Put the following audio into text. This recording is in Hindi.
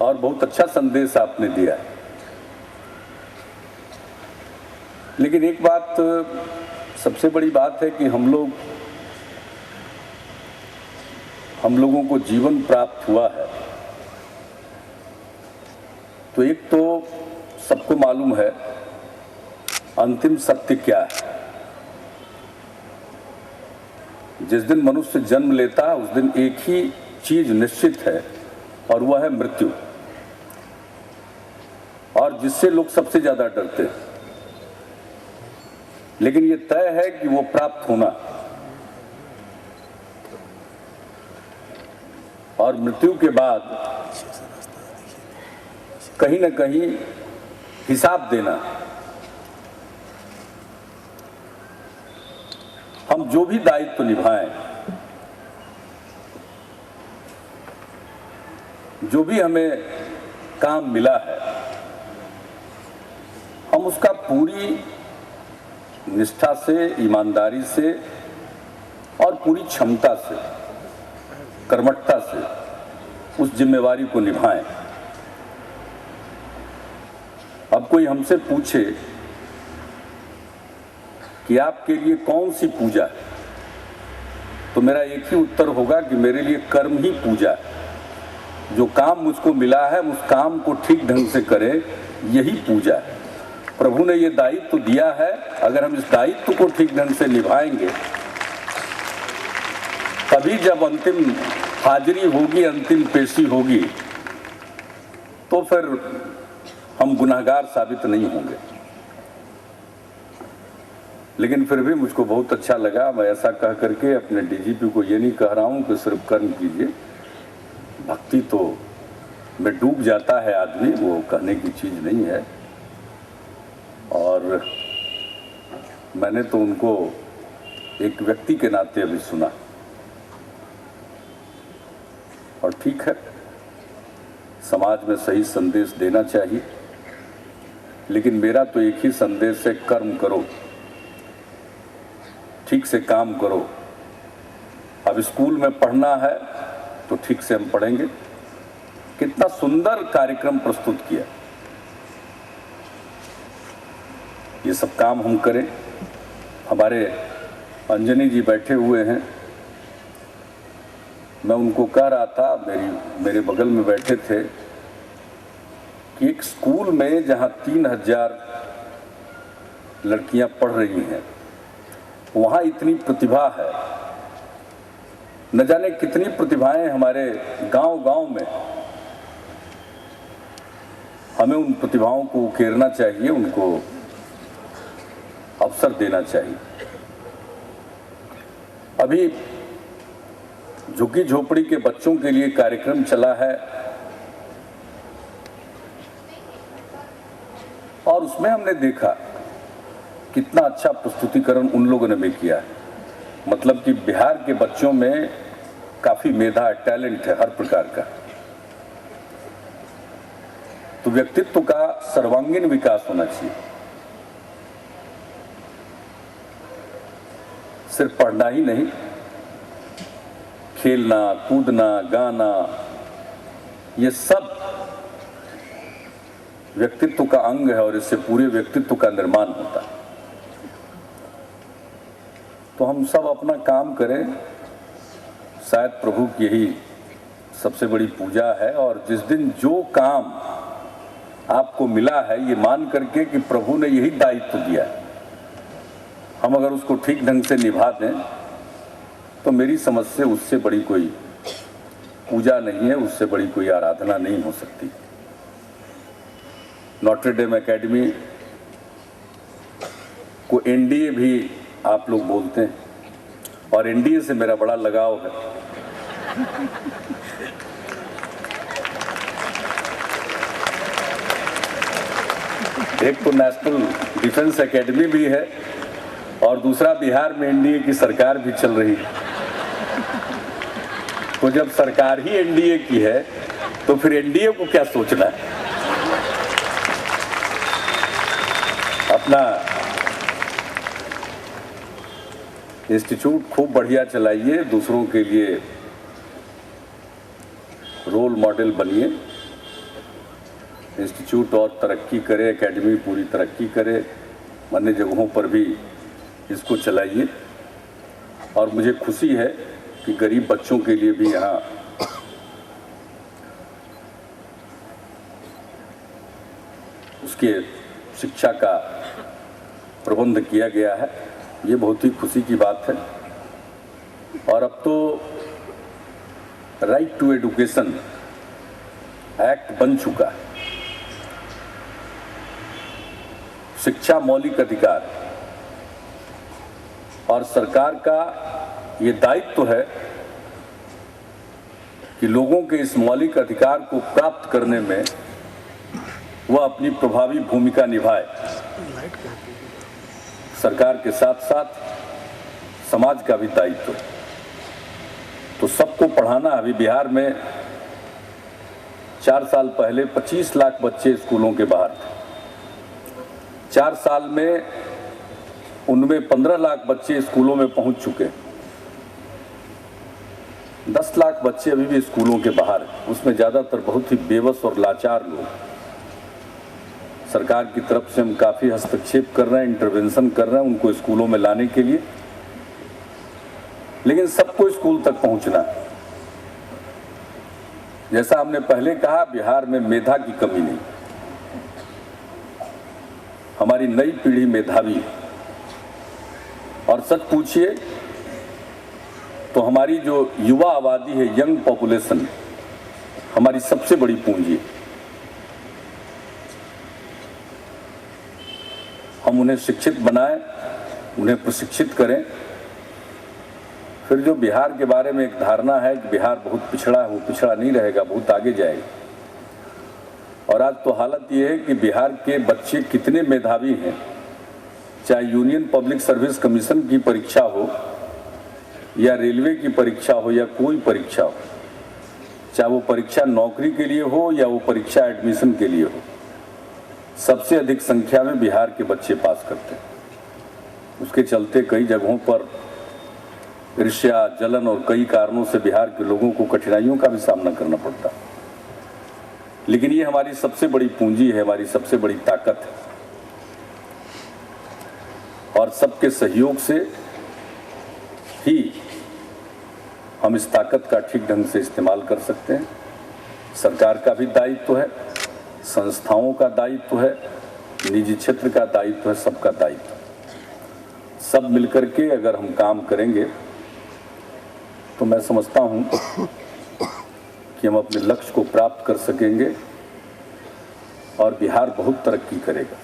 और बहुत अच्छा संदेश आपने दिया है। लेकिन एक बात सबसे बड़ी बात है कि हम लोगों को जीवन प्राप्त हुआ है, तो एक तो सबको मालूम है अंतिम सत्य क्या है। जिस दिन मनुष्य जन्म लेता है उस दिन एक ही चीज निश्चित है और वह है मृत्यु, और जिससे लोग सबसे ज्यादा डरते हैं। लेकिन ये तय है कि वो प्राप्त होना, और मृत्यु के बाद कहीं न कहीं हिसाब देना। हम जो भी दायित्व निभाएं, जो भी हमें काम मिला है, हम उसका पूरी निष्ठा से, ईमानदारी से और पूरी क्षमता से, कर्मठता से उस जिम्मेवारी को निभाएं। अब कोई हमसे पूछे कि आपके लिए कौन सी पूजा है, तो मेरा एक ही उत्तर होगा कि मेरे लिए कर्म ही पूजा है। जो काम मुझको मिला है उस काम को ठीक ढंग से करें, यही पूजा है। प्रभु ने ये दायित्व दिया है, अगर हम इस दायित्व को ठीक ढंग से निभाएंगे तभी जब अंतिम हाजिरी होगी, अंतिम पेशी होगी, तो फिर हम गुनहगार साबित नहीं होंगे। लेकिन फिर भी मुझको बहुत अच्छा लगा। मैं ऐसा कह करके अपने डीजीपी को ये नहीं कह रहा हूँ कि सिर्फ कर्म कीजिए, भक्ति तो में डूब जाता है आदमी, वो कहने की चीज़ नहीं है। और मैंने तो उनको एक व्यक्ति के नाते अभी सुना, और ठीक है, समाज में सही संदेश देना चाहिए। लेकिन मेरा तो एक ही संदेश है, कर्म करो, ठीक से काम करो। अब स्कूल में पढ़ना है तो ठीक से हम पढ़ेंगे। कितना सुंदर कार्यक्रम प्रस्तुत किया, ये सब काम हम करें। हमारे अंजनी जी बैठे हुए हैं, मैं उनको कह रहा था, मेरे बगल में बैठे थे, कि एक स्कूल में जहां 3000 लड़कियां पढ़ रही हैं, वहां इतनी प्रतिभा है। न जाने कितनी प्रतिभाएं हमारे गांव-गांव में। हमें उन प्रतिभाओं को उकेरना चाहिए, उनको अवसर देना चाहिए। अभी झुग्गी झोपड़ी के बच्चों के लिए कार्यक्रम चला है, और उसमें हमने देखा कितना अच्छा प्रस्तुतिकरण उन लोगों ने भी किया है। मतलब कि बिहार के बच्चों में काफी मेधा, टैलेंट है हर प्रकार का। तो व्यक्तित्व का सर्वांगीण विकास होना चाहिए, सिर्फ पढ़ना ही नहीं, खेलना, कूदना, गाना, ये सब व्यक्तित्व का अंग है, और इससे पूरे व्यक्तित्व का निर्माण होता है। तो हम सब अपना काम करें, शायद प्रभु की यही सबसे बड़ी पूजा है। और जिस दिन जो काम आपको मिला है, ये मान करके कि प्रभु ने यही दायित्व दिया है, हम अगर उसको ठीक ढंग से निभा दें, तो मेरी समझ से उससे बड़ी कोई पूजा नहीं है, उससे बड़ी कोई आराधना नहीं हो सकती। नॉटर डेम एकेडमी को एनडीए भी आप लोग बोलते हैं, और एनडीए से मेरा बड़ा लगाव है। एक तो नेशनल डिफेंस एकेडमी भी है, और दूसरा बिहार में एनडीए की सरकार भी चल रही है। तो जब सरकार ही एनडीए की है, तो फिर एनडीए को क्या सोचना है। अपना इंस्टीट्यूट खूब बढ़िया चलाइए, दूसरों के लिए रोल मॉडल बनिए, इंस्टीट्यूट और तरक्की करे, एकेडमी पूरी तरक्की करे, अन्य जगहों पर भी इसको चलाइए। और मुझे खुशी है कि गरीब बच्चों के लिए भी यहाँ उसके शिक्षा का प्रबंध किया गया है, ये बहुत ही खुशी की बात है। और अब तो राइट टू एजुकेशन एक्ट बन चुका है। शिक्षा मौलिक अधिकार, और सरकार का ये दायित्व है कि लोगों के इस मौलिक अधिकार को प्राप्त करने में वह अपनी प्रभावी भूमिका निभाए। सरकार के साथ साथ समाज का भी दायित्व है। तो सबको पढ़ाना, अभी बिहार में 4 साल पहले 25 लाख बच्चे स्कूलों के बाहर थे। 4 साल में उनमें 15 लाख बच्चे स्कूलों में पहुंच चुके हैं। 10 लाख बच्चे अभी भी स्कूलों के बाहर हैं। उसमें ज़्यादातर बहुत ही बेबस और लाचार लोग। सरकार की तरफ से हम काफ़ी हस्तक्षेप कर रहे हैं, इंटरवेंशन कर रहे हैं उनको स्कूलों में लाने के लिए, लेकिन सबको स्कूल तक पहुंचना है। जैसा हमने पहले कहा, बिहार में मेधा की कमी नहीं, हमारी नई पीढ़ी मेधावी है। और सच पूछिए तो हमारी जो युवा आबादी है, यंग पॉपुलेशन, हमारी सबसे बड़ी पूंजी है। हम उन्हें शिक्षित बनाएं, उन्हें प्रशिक्षित करें। फिर जो बिहार के बारे में एक धारणा है कि बिहार बहुत पिछड़ा है, वो पिछड़ा नहीं रहेगा, बहुत आगे जाएगा। और आज तो हालत ये है कि बिहार के बच्चे कितने मेधावी हैं, चाहे यूनियन पब्लिक सर्विस कमीशन की परीक्षा हो या रेलवे की परीक्षा हो या कोई परीक्षा हो, चाहे वो परीक्षा नौकरी के लिए हो या वो परीक्षा एडमिशन के लिए हो, सबसे अधिक संख्या में बिहार के बच्चे पास करते हैं। उसके चलते कई जगहों पर ईर्ष्या, जलन और कई कारणों से बिहार के लोगों को कठिनाइयों का भी सामना करना पड़ता है। लेकिन ये हमारी सबसे बड़ी पूंजी है, हमारी सबसे बड़ी ताकत है। और सबके सहयोग से ही हम इस ताकत का ठीक ढंग से इस्तेमाल कर सकते हैं। सरकार का भी दायित्व है, संस्थाओं का दायित्व है, निजी क्षेत्र का दायित्व है, सबका दायित्व। सब मिलकर के अगर हम काम करेंगे तो मैं समझता हूं कि हम अपने लक्ष्य को प्राप्त कर सकेंगे और बिहार बहुत तरक्की करेगा।